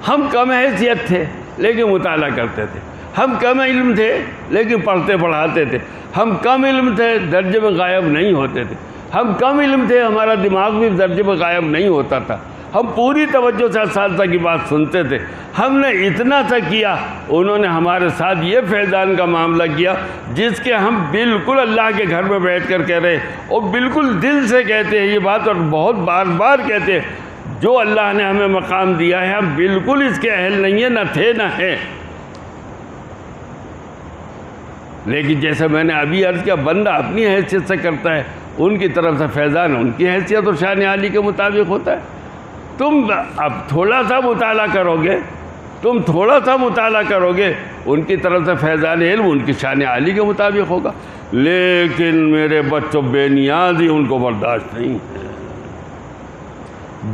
ہم کم حیثیت تھے لیکن مطالعہ کرتے تھے، ہم کم علم تھے لیکن پڑھتے پڑھاتے تھے، ہم کم علم تھے درجے میں غائب نہیں ہوتے تھے، ہم کم علم تھے ہمارا دماغ بھی درجے میں غائب نہیں ہوتا تھا، ہم پوری توجہ سے اساتذہ کی بات سنتے تھے۔ ہم نے اتنا سا کیا، انہوں نے ہمارے ساتھ یہ فیضان کا معاملہ کیا جس کے ہم بالکل اللہ کے گھر میں بیٹھ کر کہہ رہے، اور بالکل دل سے کہتے ہیں یہ بات، اور بہت بار بار کہتے ہیں جو اللہ نے ہمیں مقام دیا ہے ہم بالکل اس کے اہل نہیں ہیں، نہ تھے نہ ہیں۔ لیکن جیسے میں نے ابھی عرض کیا، بندہ اپنی حیثیت سے کرتا ہے، ان کی طرف سے فیضان ان کی حیثیت اور شان عالی کے مطابق ہوتا ہے۔ تم اب تھوڑا سا مطالعہ کرو گے، ان کی طرف سے فیضان علم ان کی شان عالی کے مطابق ہوگا۔ لیکن میرے بچوں بے نیازی ان کو برداشت نہیں ہے،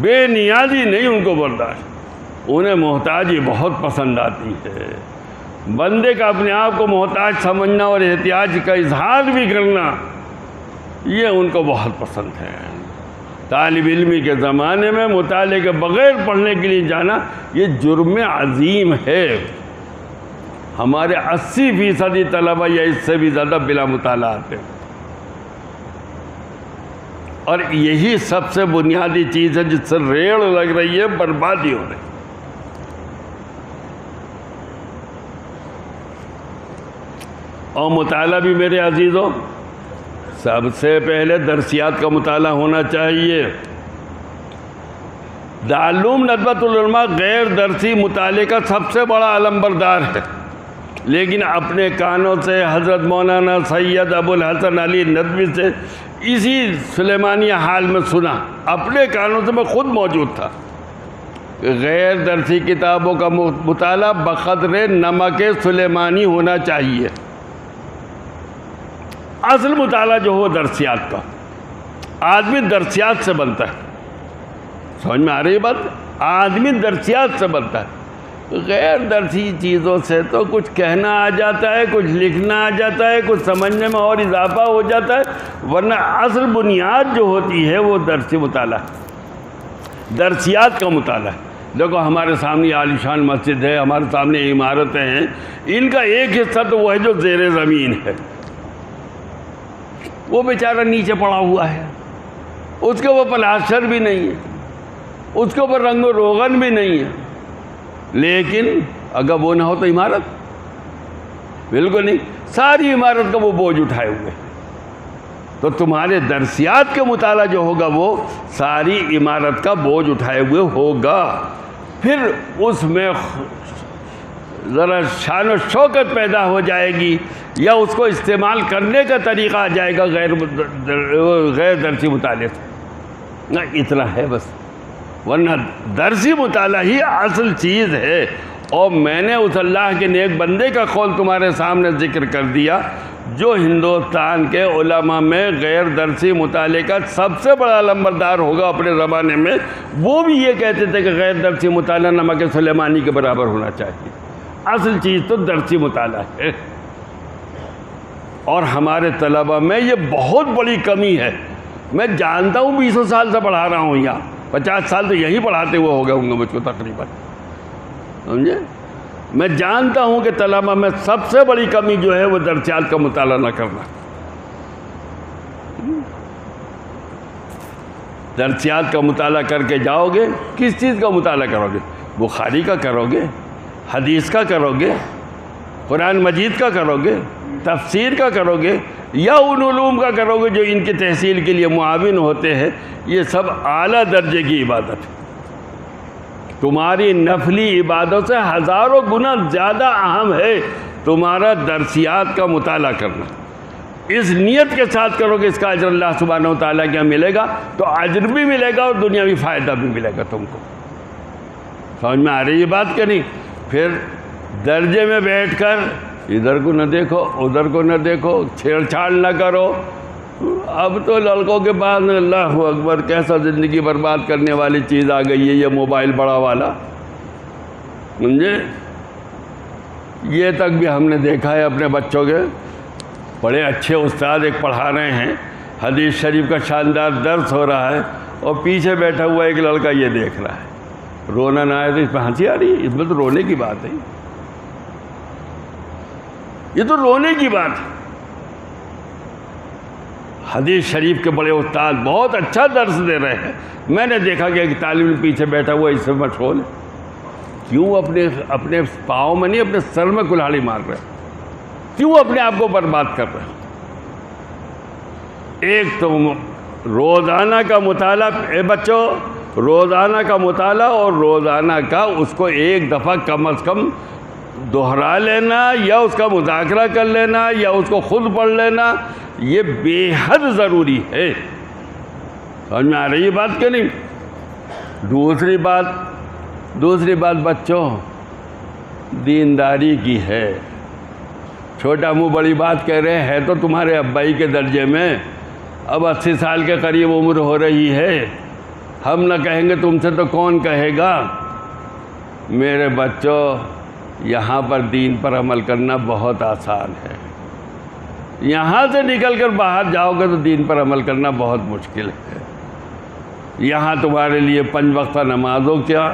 بے نیازی نہیں ان کو برداشت، انہیں محتاجی بہت پسند آتی ہے۔ بندے کا اپنے آپ کو محتاج سمجھنا اور احتیاج کا اظہار بھی کرنا، یہ ان کو بہت پسند ہے۔ طالب علمی کے زمانے میں مطالعے کے بغیر پڑھنے کے لیے جانا یہ جرم عظیم ہے۔ ہمارے 80% طلبہ یا اس سے بھی زیادہ بلا مطالعہ آتے ہیں، اور یہی سب سے بنیادی چیز ہے جس سے ریڑھ لگ رہی ہے، بربادی ہو رہی ہے۔ اور مطالعہ بھی میرے عزیزوں سب سے پہلے درسیات کا مطالعہ ہونا چاہیے۔ دارالعلوم ندوۃ العلماء غیر درسی مطالعے کا سب سے بڑا علمبردار ہے، لیکن اپنے کانوں سے حضرت مولانا سید ابو الحسن علی ندوی سے اسی سلیمانیہ حال میں سنا، اپنے کانوں سے میں خود موجود تھا۔ غیر درسی کتابوں کا مطالعہ بقدر نمک سلیمانی ہونا چاہیے۔ اصل مطالعہ جو ہو درسیات کا، آدمی درسیات سے بنتا ہے، سمجھ میں آ رہی ہے بات؟ آدمی درسیات سے بنتا ہے، غیر درسی چیزوں سے تو کچھ کہنا آ جاتا ہے، کچھ لکھنا آ جاتا ہے، کچھ سمجھنے میں اور اضافہ ہو جاتا ہے، ورنہ اصل بنیاد جو ہوتی ہے وہ درسی مطالعہ، درسیات کا مطالعہ ہے۔ دیکھو ہمارے سامنے عالیشان مسجد ہے، ہمارے سامنے عمارتیں ہیں، ان کا ایک حصہ تو وہ ہے جو زیر زمین ہے، وہ بیچارہ نیچے پڑا ہوا ہے، اس کے اوپر پلاسٹر بھی نہیں ہے، اس کے اوپر رنگ و روغن بھی نہیں ہے، لیکن اگر وہ نہ ہو تو عمارت بالکل نہیں، ساری عمارت کا وہ بوجھ اٹھائے ہوئے۔ تو تمہارے درسیات کے مطالعہ جو ہوگا وہ ساری عمارت کا بوجھ اٹھائے ہوئے ہوگا۔ پھر اس میں ذرا شان و شوکت پیدا ہو جائے گی، یا اس کو استعمال کرنے کا طریقہ آ جائے گا غیر درسی مطالعے سے، نہ اتنا ہے بس، ورنہ درسی مطالعہ ہی اصل چیز ہے۔ اور میں نے اس اللہ کے نیک بندے کا قول تمہارے سامنے ذکر کر دیا جو ہندوستان کے علماء میں غیر درسی مطالعے کا سب سے بڑا لمبردار ہوگا اپنے زمانے میں، وہ بھی یہ کہتے تھے کہ غیر درسی مطالعہ نمک سلیمانی کے برابر ہونا چاہیے۔ اصل چیز تو درسی مطالعہ ہے، اور ہمارے طلباء میں یہ بہت بڑی کمی ہے۔ میں جانتا ہوں 20 سال سے پڑھا رہا ہوں یہاں، 50 سال تو یہیں پڑھاتے ہوئے ہو گئے ہوں گے مجھ کو تقریباً، سمجھے؟ میں جانتا ہوں کہ طلباء میں سب سے بڑی کمی جو ہے وہ درسیات کا مطالعہ نہ کرنا۔ درسیات کا مطالعہ کر کے جاؤ گے، کس چیز کا مطالعہ کرو گے؟ بخاری کا کرو گے، حدیث کا کرو گے، قرآن مجید کا کرو گے، تفسیر کا کرو گے، یا ان علوم کا کرو گے جو ان کی تحصیل کے لیے معاون ہوتے ہیں۔ یہ سب اعلیٰ درجے کی عبادت ہے، تمہاری نفلی عبادت سے ہزاروں گنا زیادہ اہم ہے تمہارا درسیات کا مطالعہ کرنا۔ اس نیت کے ساتھ کرو کہ اس کا اجر اللہ سبحانہ و تعالیٰ کیا ملے گا، تو اجر بھی ملے گا اور دنیاوی فائدہ بھی ملے گا تم کو۔ سمجھ میں آ رہی ہے بات کہ نہیں؟ پھر درجے میں بیٹھ کر ادھر کو نہ دیکھو، ادھر کو نہ دیکھو، چھیڑ چھاڑ نہ کرو۔ اب تو لڑکوں کے پاس اللہ اکبر کیسا زندگی برباد کرنے والی چیز آ گئی ہے، یہ موبائل بڑا والا، سمجھے؟ یہ تک بھی ہم نے دیکھا ہے اپنے بچوں کے، بڑے اچھے استاد ایک پڑھا رہے ہیں، حدیث شریف کا شاندار درس ہو رہا ہے، اور پیچھے بیٹھا ہوا ایک لڑکا یہ دیکھ رہا ہے۔ رونا نہ آئے تو اس میں ہنسی آ رہی ہے؟ اس میں تو رونے کی بات ہے، یہ تو رونے کی بات ہے۔ حدیث شریف کے بڑے استاد بہت اچھا درس دے رہے ہیں، میں نے دیکھا کہ ایک طالب علم پیچھے بیٹھا ہوا اس سے مشغول ہے۔ کیوں اپنے پاؤں میں نہیں، اپنے سر میں کلہاڑی مار رہے ہیں؟ کیوں اپنے آپ کو برباد کر رہے ہیں؟ ایک تو روزانہ کا مطالعہ، اے بچوں، روزانہ کا مطالعہ اور روزانہ کا اس کو ایک دفعہ کم از کم دہرا لینا، یا اس کا مذاکرہ کر لینا، یا اس کو خود پڑھ لینا، یہ بے حد ضروری ہے۔ سمجھ میں آ رہی ہے بات کہ نہیں؟ دوسری بات بچوں، دینداری کی ہے۔ چھوٹا منہ بڑی بات کہہ رہے ہیں تو تمہارے ابائی کے درجے میں، اب 80 سال کے قریب عمر ہو رہی ہے، ہم نہ کہیں گے تم سے تو کون کہے گا؟ میرے بچوں، یہاں پر دین پر عمل کرنا بہت آسان ہے، یہاں سے نکل کر باہر جاؤ گے تو دین پر عمل کرنا بہت مشکل ہے۔ یہاں تمہارے لیے 5 وقتہ نمازوں کا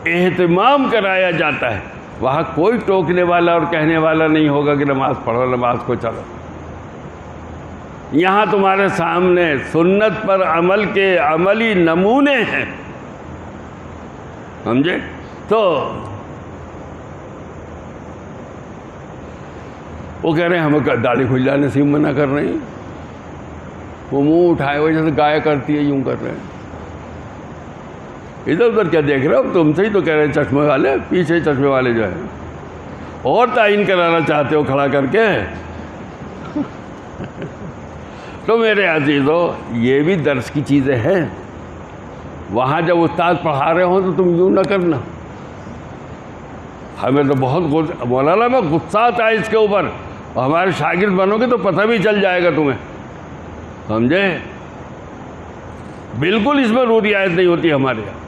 اہتمام کرایا جاتا ہے، وہاں کوئی ٹوکنے والا اور کہنے والا نہیں ہوگا کہ نماز پڑھو، نماز کو چلو۔ یہاں تمہارے سامنے سنت پر عمل کے عملی نمونے ہیں، سمجھے؟ تو وہ کہہ رہے ہیں ہمیں داڑھی کھجلانے سے منع کر رہے ہیں، وہ منہ اٹھائے ہوئے جیسے گائے کرتی ہے یوں کر رہے ہیں۔ ادھر ادھر کیا دیکھ رہے ہو؟ تم سے ہی تو کہہ رہے ہیں چشمے والے، پیچھے چشمے والے جو ہیں، اور تعین کرانا چاہتے ہو کھڑا کر کے۔ تو میرے عزیزو، یہ بھی درس کی چیزیں ہیں۔ وہاں جب استاد پڑھا رہے ہوں تو تم یوں نہ کرنا۔ ہمیں تو بہت مولانا میں غصہ آتا ہے اس کے اوپر، اور ہمارے شاگرد بنو گے تو پتہ بھی چل جائے گا تمہیں، سمجھے؟ بالکل اس میں رعایت نہیں ہوتی ہمارے یہاں۔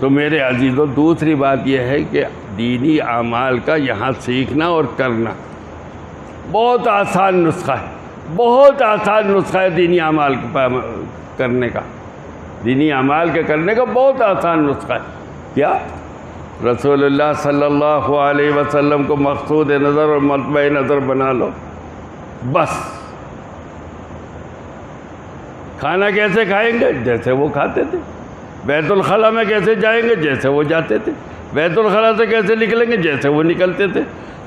تو میرے عزیزو، دوسری بات یہ ہے کہ دینی اعمال کا یہاں سیکھنا اور کرنا بہت آسان نسخہ ہے، بہت آسان نسخہ ہے دینی اعمال کرنے کا، دینی اعمال کے کرنے کا بہت آسان نسخہ ہے۔ کیا؟ رسول اللہ صلی اللہ علیہ وسلم کو مقصود نظر اور مطمع نظر بنا لو، بس۔ کھانا کیسے کھائیں گے؟ جیسے وہ کھاتے تھے۔ بیت الخلاء میں کیسے جائیں گے؟ جیسے وہ جاتے تھے۔ بیت الخلاء سے کیسے نکلیں گے؟ جیسے وہ نکلتے تھے۔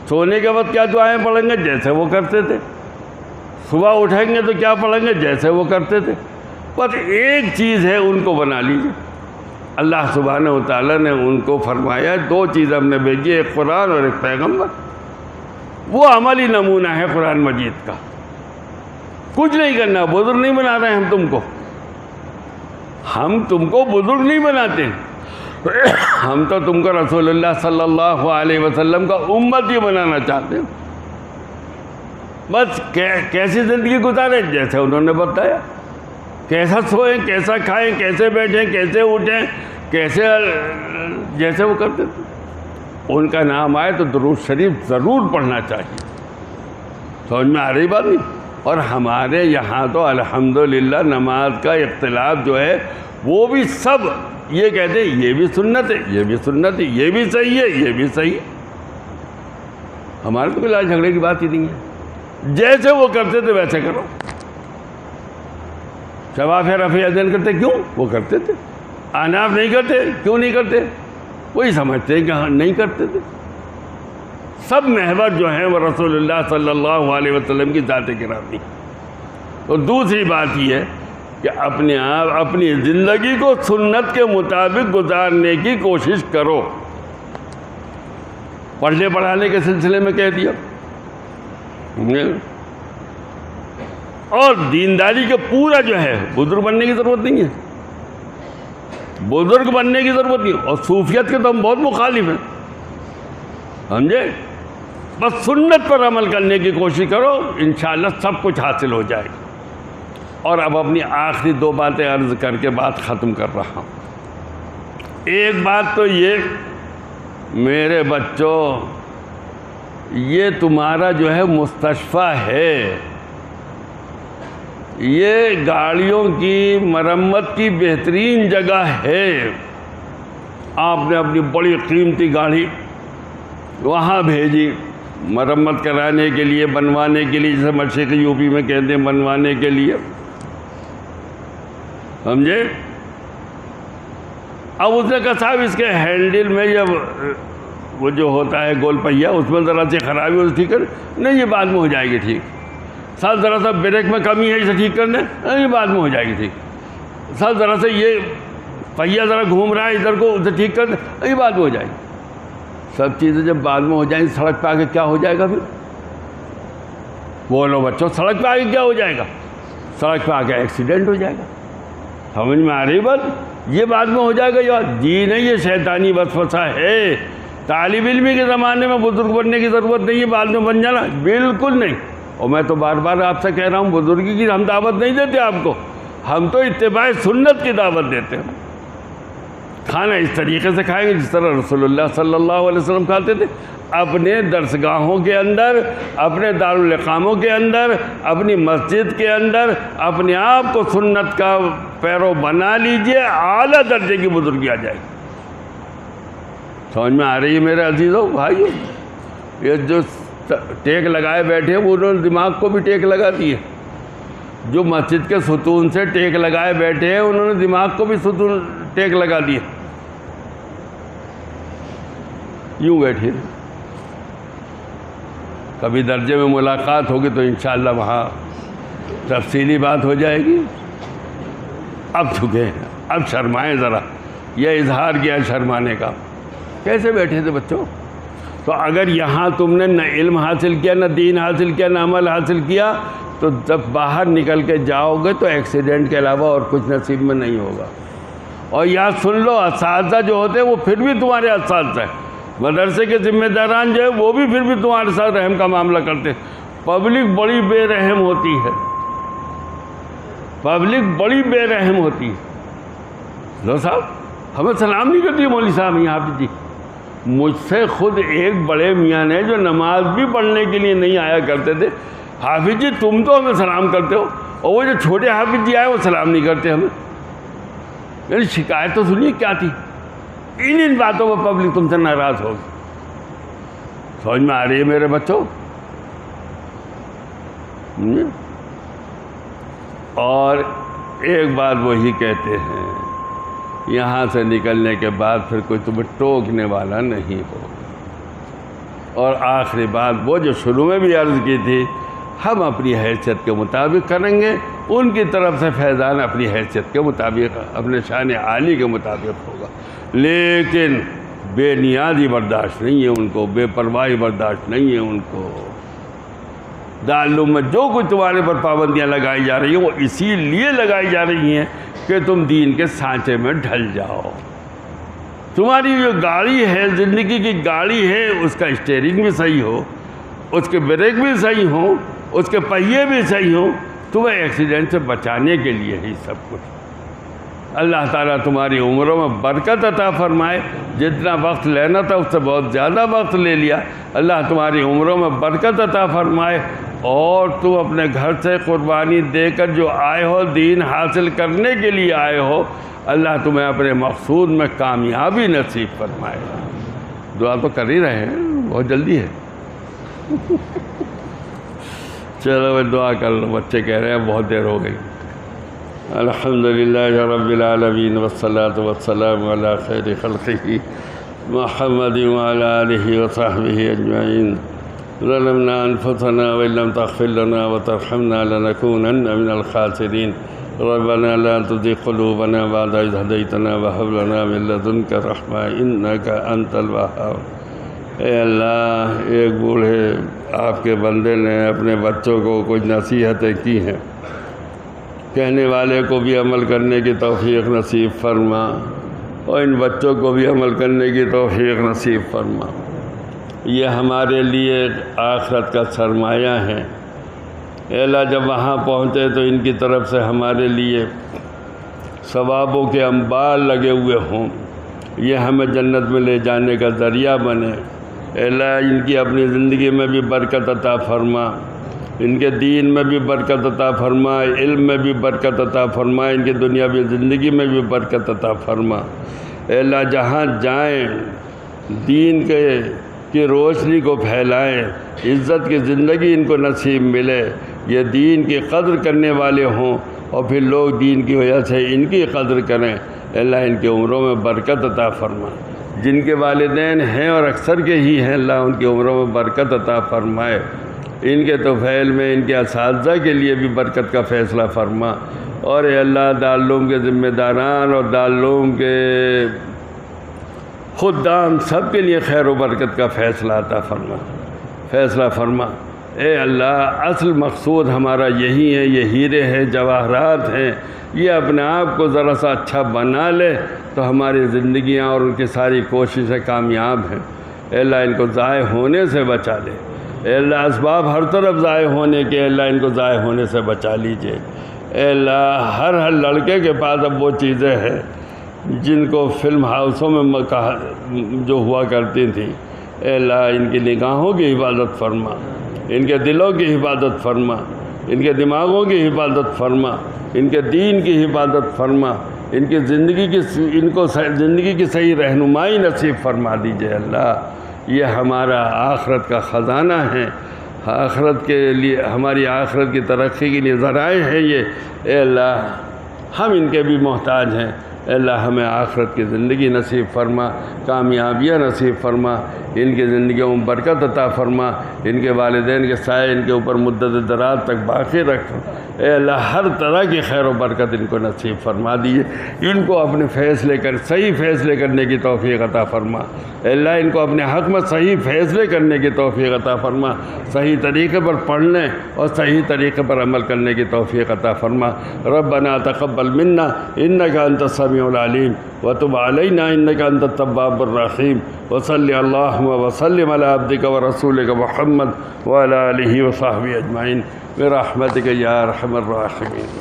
سونے کے وقت کیا دعائیں پڑھیں گے؟ جیسے وہ کرتے تھے۔ صبح اٹھیں گے تو کیا پڑھیں گے؟ جیسے وہ کرتے تھے۔ بس ایک چیز ہے، ان کو بنا لیجیے، اللہ سبحانہ و تعالیٰ نے ان کو فرمایا 2 چیز ہم نے بھیجی، ایک قرآن اور ایک پیغمبر۔ وہ عملی نمونہ ہے قرآن مجید کا، کچھ نہیں کرنا۔ بزرگ نہیں بنا رہے ہم تم کو، ہم تم کو بزرگ نہیں بناتے، ہم تو تم کو رسول اللہ صلی اللہ علیہ وسلم کا امتی بنانا چاہتے ہیں۔ بس کیسی زندگی گزاریں جیسے انہوں نے بتایا، کیسا سوئیں، کیسا کھائیں، کیسے بیٹھیں، کیسے اٹھیں، کیسے جیسے وہ کرتے تھے۔ ان کا نام آئے تو درود شریف ضرور پڑھنا چاہیے۔ سمجھ میں آ رہی بات نہیں؟ اور ہمارے یہاں تو الحمدللہ نماز کا اختلاف جو ہے وہ بھی سب یہ کہتے ہیں یہ بھی سنت ہے، یہ بھی سنت ہے، یہ بھی صحیح ہے، یہ بھی صحیح ہے۔ ہمارے تو کوئی لڑائی جھگڑے کی بات ہی نہیں ہے، جیسے وہ کرتے تھے ویسے کرو۔ شفاف رفیع اذان کرتے کیوں؟ وہ کرتے تھے۔ احناف نہیں کرتے کیوں نہیں کرتے؟ وہی سمجھتے ہیں کہ ہاں نہیں کرتے تھے۔ سب محور جو ہیں وہ رسول اللہ صلی اللہ علیہ وسلم کی ذات گرامی۔ اور دوسری بات یہ ہے کہ اپنے آپ اپنی زندگی کو سنت کے مطابق گزارنے کی کوشش کرو۔ پڑھنے پڑھانے کے سلسلے میں کہہ دیا، اور دینداری کے پورا جو ہے بزرگ بننے کی ضرورت نہیں ہے، بزرگ بننے کی ضرورت نہیں۔ اور صوفیت کے تو ہم بہت مخالف ہیں، سمجھے؟ بس سنت پر عمل کرنے کی کوشش کرو، انشاءاللہ سب کچھ حاصل ہو جائے گا۔ اور اب اپنی آخری 2 باتیں عرض کر کے بات ختم کر رہا ہوں۔ ایک بات تو یہ، میرے بچوں، یہ تمہارا جو ہے مستشفیٰ ہے، یہ گاڑیوں کی مرمت کی بہترین جگہ ہے۔ آپ نے اپنی بڑی قیمتی گاڑی وہاں بھیجی مرمت کرانے کے لیے، بنوانے کے لیے، جیسے مشرقی یو پی میں کہتے ہیں بنوانے کے لیے، سمجھے؟ اب اس نے کہا صاحب اس کے ہینڈل میں جب وہ جو ہوتا ہے گول پہیا اس میں ذرا سی خرابی ہو ٹھیک کر، نہیں یہ بعد میں ہو جائے گی ٹھیک۔ سر ذرا سا بریک میں کمی ہے اسے ٹھیک کرنے، نہیں یہ بعد میں ہو جائے گی ٹھیک۔ سر ذرا سے یہ پہیا ذرا گھوم رہا ہے ادھر کو، اسے ٹھیک کر دیں، یہ بعد میں ہو جائے گی۔ سب چیزیں جب بعد میں ہو جائیں گی، سڑک پہ آگے کیا ہو جائے گا پھر؟ بولو بچوں، سڑک پہ آگے کیا ہو جائے گا؟ سڑک پہ آگے ایکسیڈنٹ ہو جائے گا۔ سمجھ میں آ رہی بات؟ یہ بعد میں ہو جائے گا یا جی نہیں، یہ شیطانی وسوسہ ہے۔ طالب علمی کے زمانے میں بزرگ بننے کی ضرورت نہیں ہے، بعد میں بن جانا بالکل نہیں۔ اور میں تو بار بار آپ سے کہہ رہا ہوں، بزرگی کی ہم دعوت نہیں دیتے آپ کو، ہم تو اتباع سنت کی دعوت دیتے ہیں۔ کھانا اس طریقے سے کھائیں گے جس طرح رسول اللہ صلی اللہ علیہ وسلم کھاتے تھے، اپنے درسگاہوں کے اندر، اپنے دارالاقاموں کے اندر، اپنی مسجد کے اندر اپنے آپ کو سنت کا پیرو بنا لیجئے، اعلیٰ درجے کی بزرگی آ جائے گی۔ سمجھ میں آ رہی ہے میرے عزیزوں بھائیو؟ یہ جو ٹیک لگائے بیٹھے ہیں وہ انہوں نے دماغ کو بھی ٹیک لگا دی ہے۔ جو مسجد کے ستون سے ٹیک لگائے بیٹھے ہیں انہوں نے دماغ کو بھی ستون ٹیک لگا دیے، یوں بیٹھے۔ کبھی درجے میں ملاقات ہوگی تو انشاءاللہ وہاں تفصیلی بات ہو جائے گی۔ اب چکے ہیں، اب شرمائیں ذرا، یہ اظہار کیا شرمانے کا۔ کیسے بیٹھے تھے بچوں؟ تو اگر یہاں تم نے نہ علم حاصل کیا، نہ دین حاصل کیا، نہ عمل حاصل کیا، تو جب باہر نکل کے جاؤ گے تو ایکسیڈنٹ کے علاوہ اور کچھ نصیب میں نہیں ہوگا۔ اور یاد سن لو، اساتذہ جو ہوتے ہیں وہ پھر بھی تمہارے اساتذہ ہیں، مدرسے کے ذمہ داران جو ہے وہ بھی پھر بھی تمہارے ساتھ رحم کا معاملہ کرتے ہیں۔ پبلک بڑی بے رحم ہوتی ہے، پبلک بڑی بے رحم ہوتی ہے۔ لو صاحب ہمیں سلام نہیں کرتی مولوی صاحب یہاں حافظ جی۔ مجھ سے خود ایک بڑے میاں نے جو نماز بھی پڑھنے کے لیے نہیں آیا کرتے تھے، حافظ جی تم تو ہمیں سلام کرتے ہو، اور وہ جو چھوٹے حافظ جی آئے وہ سلام نہیں کرتے ہمیں۔ یعنی شکایت تو سنیے کیا تھی، ان باتوں پر پبلک تم سے ناراض ہوگی۔ سمجھ میں آ رہی ہے میرے بچوں؟ اور ایک بات وہی کہتے ہیں، یہاں سے نکلنے کے بعد پھر کوئی تمہیں ٹوکنے والا نہیں ہو۔ اور آخری بات وہ جو شروع میں بھی عرض کی تھی، ہم اپنی حیثیت کے مطابق کریں گے، ان کی طرف سے فیضان اپنی حیثیت کے مطابق، اپنے شان عالی کے مطابق ہوگا۔ لیکن بے نیازی برداشت نہیں ہے ان کو، بے پرواہی برداشت نہیں ہے ان کو۔ دارالعلوم میں جو کچھ تمہارے پر پابندیاں لگائی جا رہی ہیں وہ اسی لیے لگائی جا رہی ہیں کہ تم دین کے سانچے میں ڈھل جاؤ۔ تمہاری جو گاڑی ہے، زندگی کی گاڑی ہے، اس کا اسٹیئرنگ بھی صحیح ہو، اس کے بریک بھی صحیح ہوں، اس کے پہیے بھی صحیح ہوں، تمہیں ایکسیڈنٹ سے بچانے کے لیے ہی سب کچھ۔ اللہ تعالیٰ تمہاری عمروں میں برکت عطا فرمائے، جتنا وقت لینا تھا اس سے بہت زیادہ وقت لے لیا، اللہ تمہاری عمروں میں برکت عطا فرمائے، اور تم اپنے گھر سے قربانی دے کر جو آئے ہو، دین حاصل کرنے کے لیے آئے ہو، اللہ تمہیں اپنے مقصود میں کامیابی نصیب فرمائے۔ دعا تو کر ہی رہے ہیں، بہت جلدی ہے۔ چلو میں دعا کر لو، بچے کہہ رہے ہیں بہت دیر ہو گئی۔ الحمدللہ رب العالمین والصلاة والسلام علی خیر خلقہ محمد وعلی آلہ وصحبہ اجمعین۔ ظلمنا انفسنا وان لم تغفر لنا وترحمنا لنكونن من الخاسرین۔ ربنا لا تزغ قلوبنا بعد إذ هديتنا وهب لنا من لدنك رحمة إنك أنت الوهاب۔ اے اللہ، ایک بوڑھے آپ کے بندے نے اپنے بچوں کو کچھ نصیحتیں کی ہیں، کہنے والے کو بھی عمل کرنے کی توفیق نصیب فرما، اور ان بچوں کو بھی عمل کرنے کی توفیق نصیب فرما۔ یہ ہمارے لیے آخرت کا سرمایہ ہے۔ اے اللہ، جب وہاں پہنچے تو ان کی طرف سے ہمارے لیے ثوابوں کے انبار لگے ہوئے ہوں، یہ ہمیں جنت میں لے جانے کا ذریعہ بنے۔ اے اللہ، ان کی اپنی زندگی میں بھی برکت عطا فرما، ان کے دین میں بھی برکت عطا فرما، علم میں بھی برکت عطا فرما، ان کی دنیاوی زندگی میں بھی برکت عطا فرما۔ اے اللہ، جہاں جائیں دین کی روشنی کو پھیلائیں، عزت کی زندگی ان کو نصیب ملے، یہ دین کی قدر کرنے والے ہوں، اور پھر لوگ دین کی وجہ سے ان کی قدر کریں۔ اے اللہ، ان کی عمروں میں برکت عطا فرما، جن کے والدین ہیں اور اکثر کے ہی ہیں، اللہ ان کی عمروں میں برکت عطا فرمائے، ان کے طفیل میں ان کے اساتذہ کے لیے بھی برکت کا فیصلہ فرما، اور اے اللہ دارالعلوم کے ذمہ داران اور دارالعلوم کے خدام سب کے لیے خیر و برکت کا فیصلہ فرما۔ اے اللہ، اصل مقصود ہمارا یہی ہے، یہ ہیرے ہیں، جواہرات ہیں، یہ اپنے آپ کو ذرا سا اچھا بنا لے تو ہماری زندگیاں اور ان کی ساری کوششیں کامیاب ہیں۔ اے اللہ، ان کو ضائع ہونے سے بچا لے۔ اے اللہ، اسباب ہر طرف ضائع ہونے کے، اللہ ان کو ضائع ہونے سے بچا لیجئے۔ اے اللہ، ہر لڑکے کے پاس اب وہ چیزیں ہیں جن کو فلم ہاؤسوں میں جو ہوا کرتی تھیں۔ اے اللہ، ان کی نگاہوں کی حفاظت فرما، ان کے دلوں کی حفاظت فرما، ان کے دماغوں کی حفاظت فرما، ان کے دین کی حفاظت فرما، ان کی زندگی کی صحیح رہنمائی نصیب فرما دیجئے۔ اللہ، یہ ہمارا آخرت کا خزانہ ہے، آخرت کے لیے، ہماری آخرت کی ترقی کے لیے ذرائع ہیں یہ۔ اے اللہ، ہم ان کے بھی محتاج ہیں۔ اے اللہ، ہمیں آخرت کی زندگی نصیب فرما، کامیابیاں نصیب فرما، ان کی زندگیوں میں برکت عطا فرما، ان کے والدین کے سائے ان کے اوپر مدت دراز تک باقی رکھ۔ اے اللہ، ہر طرح کی خیر و برکت ان کو نصیب فرما دیجیے، ان کو اپنے صحیح فیصلے کرنے کی توفیق عطا فرما۔ اے اللہ، ان کو اپنے حق میں صحیح فیصلے کرنے کی توفیق عطا فرما، صحیح طریقے پر پڑھنے اور صحیح طریقے پر عمل کرنے کی توفیق عطا فرما۔ ربنا تقبل منا انک انت السمیع العلیم وتب علینا انک انت التواب الرحیم، وصلی اللہم وسلم علی عبدک ورسولک محمد وعلی آلہ وصحبہ اجمعین برحمتک یا ارحم الراحمین۔